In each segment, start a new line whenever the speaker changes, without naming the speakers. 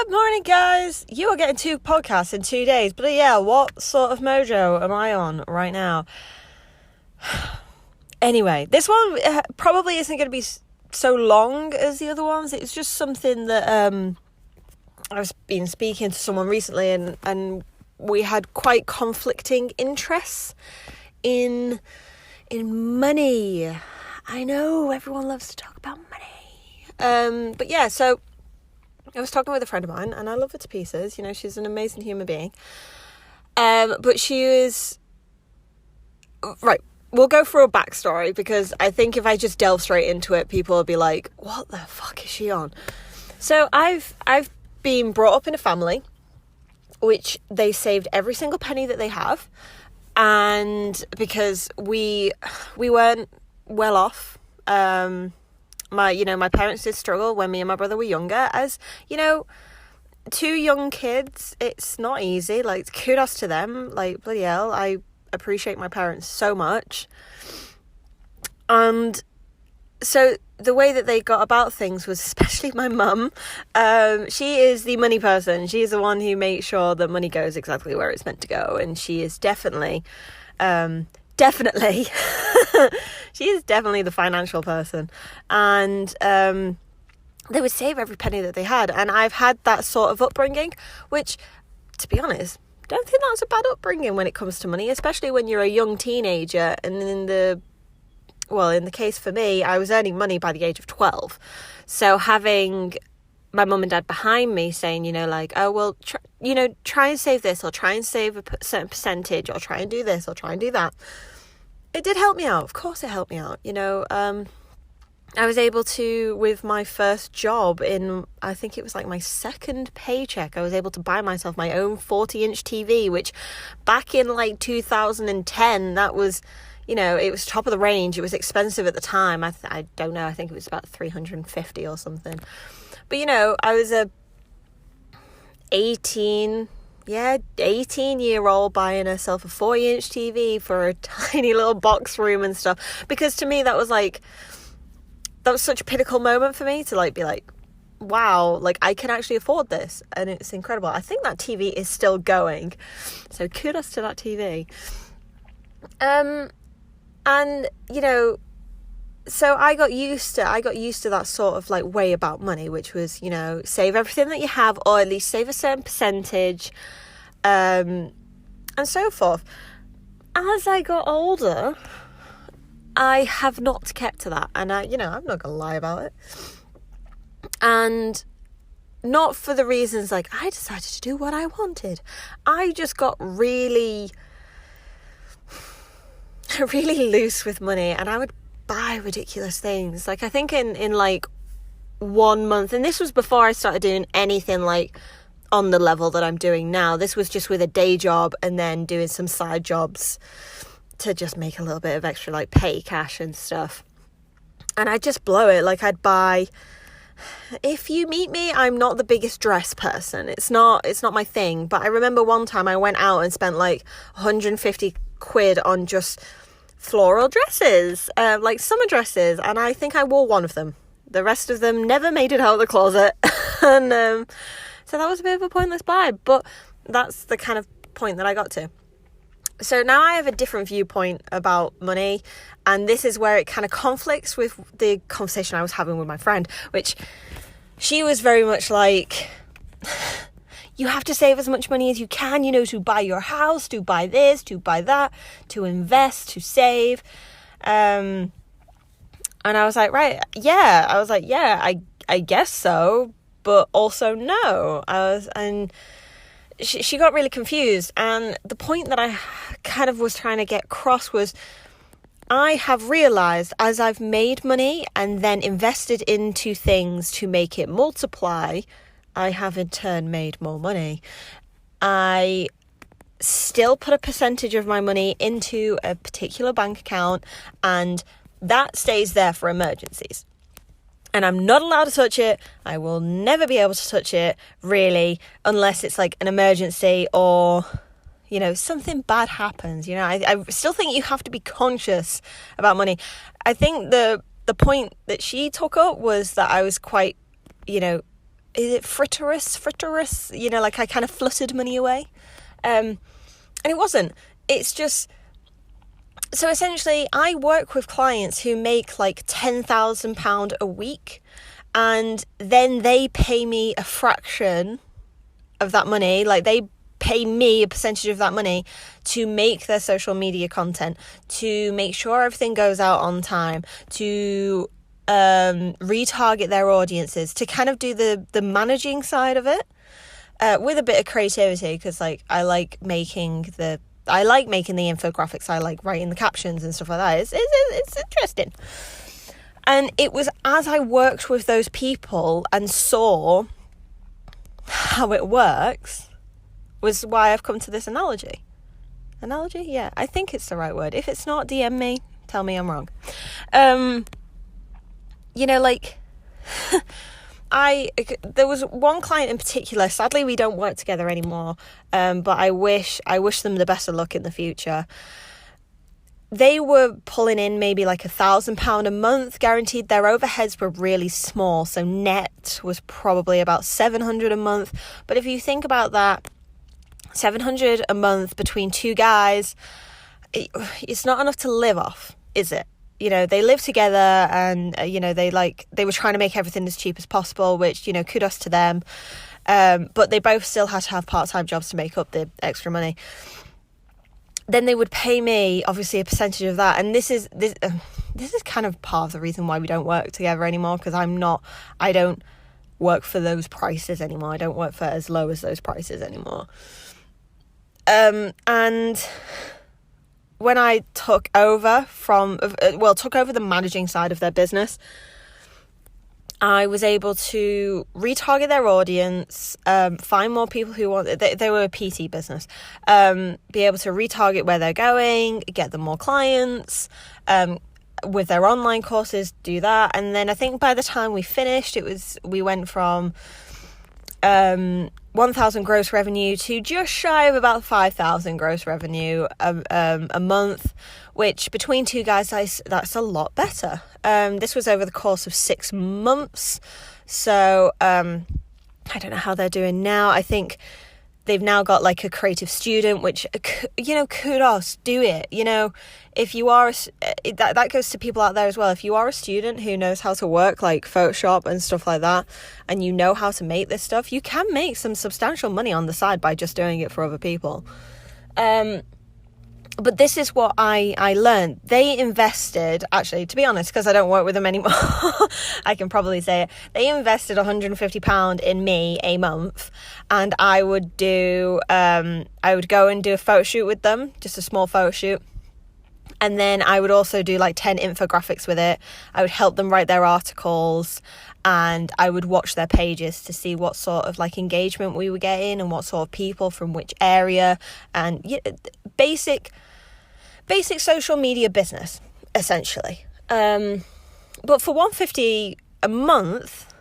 Good morning, guys. You are getting 2 podcasts in 2 days. But yeah, what sort of mojo am I on right now? Anyway, this one probably isn't going to be so long as the other ones. It's just something that I've been speaking to someone recently, and we had quite conflicting interests in money. I know everyone loves to talk about money. But yeah, so I was talking with a friend of mine, and I love her to pieces. You know, she's an amazing human being. But she was... Right, we'll go through a backstory, because I think if I just delve straight into it, people will be like, what the fuck is she on? So I've been brought up in a family which they saved every single penny that they have. And because we weren't well off, my parents did struggle when me and my brother were younger. As you know, 2 young kids, it's not easy. Like, kudos to them. Like, bloody hell, I appreciate my parents so much. And so the way that they got about things was, especially my mum, she is the money person. She's the one who makes sure that money goes exactly where it's meant to go. And she is definitely she is definitely the financial person. And they would save every penny that they had. And I've had that sort of upbringing, which, to be honest, don't think that's a bad upbringing when it comes to money, especially when you're a young teenager. And in the case for me, I was earning money by the age of 12. So having my mum and dad behind me saying, try and save this, or try and save a certain percentage, or try and do this, or try and do that. It did help me out. Of course it helped me out. I was able to, with my first job I think it was like my second paycheck, I was able to buy myself my own 40-inch TV, which back in like 2010, that was, it was top of the range. It was expensive at the time. I don't know. I think it was about $350 or something. But, I was a 18-year-old buying herself a 40-inch TV for a tiny little box room and stuff. Because to me, that was such a pinnacle moment for me to be like, wow, like I can actually afford this. And it's incredible. I think that TV is still going. So kudos to that TV. So I got used to that sort of way about money, which was, save everything that you have, or at least save a certain percentage, and so forth. As I got older, I have not kept to that, and I'm not gonna lie about it. And not for the reasons I decided to do what I wanted. I just got really loose with money, and I would buy ridiculous things. I think in 1 month, and this was before I started doing anything on the level that I'm doing now. This was just with a day job and then doing some side jobs to just make a little bit of extra pay cash and stuff. And I'd just blow it. I'd buy, if you meet me, I'm not the biggest dress person. It's not my thing. But I remember one time I went out and spent 150 quid on just floral dresses, summer dresses, and I think I wore one of them. The rest of them never made it out of the closet. And so that was a bit of a pointless buy, but that's the kind of point that I got to. So now I have a different viewpoint about money, and this is where it kind of conflicts with the conversation I was having with my friend, which she was very much you have to save as much money as you can, to buy your house, to buy this, to buy that, to invest, to save. And I was like, right, yeah. I guess so, but also no. And she got really confused. And the point that I kind of was trying to get across was, I have realized as I've made money and then invested into things to make it multiply, I have in turn made more money. I still put a percentage of my money into a particular bank account, and that stays there for emergencies. And I'm not allowed to touch it. I will never be able to touch it, really, unless it's an emergency or, something bad happens. I still think you have to be conscious about money. I think the point that she took up was that I was quite, is it fritterous, you know, like I kind of fluttered money away. And it wasn't. It's just, so essentially I work with clients who make like £10,000 a week, and then they pay me a fraction of that money. Like they pay me a percentage of that money to make their social media content, to make sure everything goes out on time, to retarget their audiences, to kind of do the managing side of it, with a bit of creativity, because like I like making the infographics, I like writing the captions and stuff like that. It's interesting. And it was as I worked with those people and saw how it works, was why I've come to this analogy. Analogy? Yeah, I think it's the right word. If it's not, DM me, tell me I'm wrong. You know, like, there was one client in particular, sadly we don't work together anymore, but I wish them the best of luck in the future. They were pulling in maybe like £1,000 a month guaranteed. Their overheads were really small, so net was probably about 700 a month. But if you think about that, 700 a month between two guys, it's not enough to live off, is it? You know, they live together, and you know, they were trying to make everything as cheap as possible, which, you know, kudos to them. But they both still had to have part-time jobs to make up the extra money. Then they would pay me obviously a percentage of that, and this is kind of part of the reason why we don't work together anymore, because I don't work for those prices anymore. I don't work for as low as those prices anymore. And when I took over the managing side of their business, I was able to retarget their audience, find more people who want, they were a PT business, be able to retarget where they're going, get them more clients, with their online courses, do that. And then I think by the time we finished, we went from 1,000 gross revenue to just shy of about 5,000 gross revenue a month, which between two guys, that's a lot better. This was over the course of 6 months. So I don't know how they're doing now. I think they've now got like a creative student, which, you know, kudos, do it. You know, if you are, that goes to people out there as well. If you are a student who knows how to work like Photoshop and stuff like that, and you know how to make this stuff, you can make some substantial money on the side by just doing it for other people. But this is what I learned. They invested, actually, to be honest, because I don't work with them anymore, I can probably say it. They invested £150 in me a month, and I would go and do a photo shoot with them, just a small photo shoot. And then I would also do like 10 infographics with it. I would help them write their articles, and I would watch their pages to see what sort of like engagement we were getting and what sort of people from which area, and basic social media business, essentially. But for £150 a month,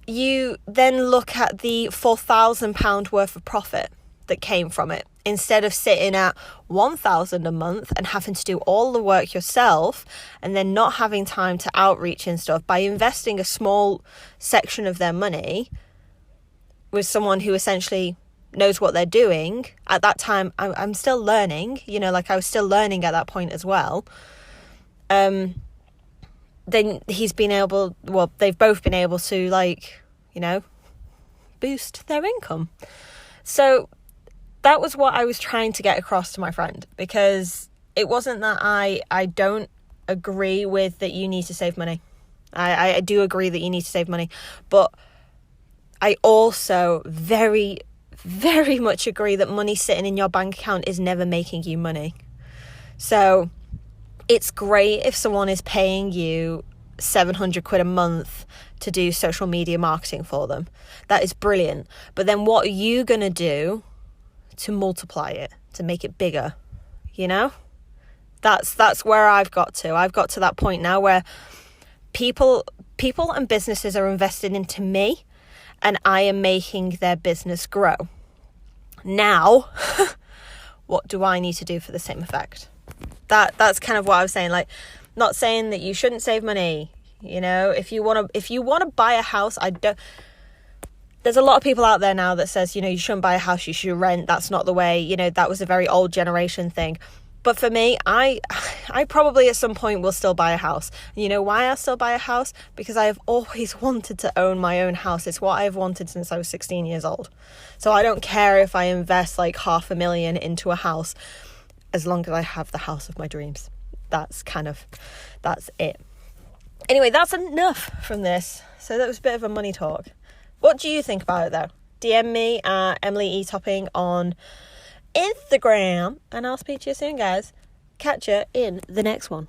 you then look at the £4,000 worth of profit that came from it, instead of sitting at £1,000 a month and having to do all the work yourself and then not having time to outreach and stuff. By investing a small section of their money with someone who essentially knows what they're doing. At that time, I'm still learning, you know, like I was still learning at that point as well. Then they've both been able to, like, you know, boost their income. So that was what I was trying to get across to my friend, because it wasn't that I don't agree with that you need to save money. I do agree that you need to save money, but I also very, very much agree that money sitting in your bank account is never making you money. So it's great if someone is paying you 700 quid a month to do social media marketing for them. That is brilliant. But then what are you going to do to multiply it, to make it bigger? You know? That's where I've got to. I've got to that point now where people and businesses are invested into me, and I am making their business grow. Now, what do I need to do for the same effect? That's kind of what I was saying. Like, not saying that you shouldn't save money. You know, if you want to buy a house, there's a lot of people out there now that says, you shouldn't buy a house, you should rent. That's not the way, that was a very old generation thing. But for me, I probably at some point will still buy a house. And you know why I'll still buy a house? Because I have always wanted to own my own house. It's what I've wanted since I was 16 years old. So I don't care if I invest like $500,000 into a house, as long as I have the house of my dreams. That's it. Anyway, that's enough from this. So that was a bit of a money talk. What do you think about it though? DM me at Emily E. Topping on Instagram, and I'll speak to you soon, guys. Catch you in the next one.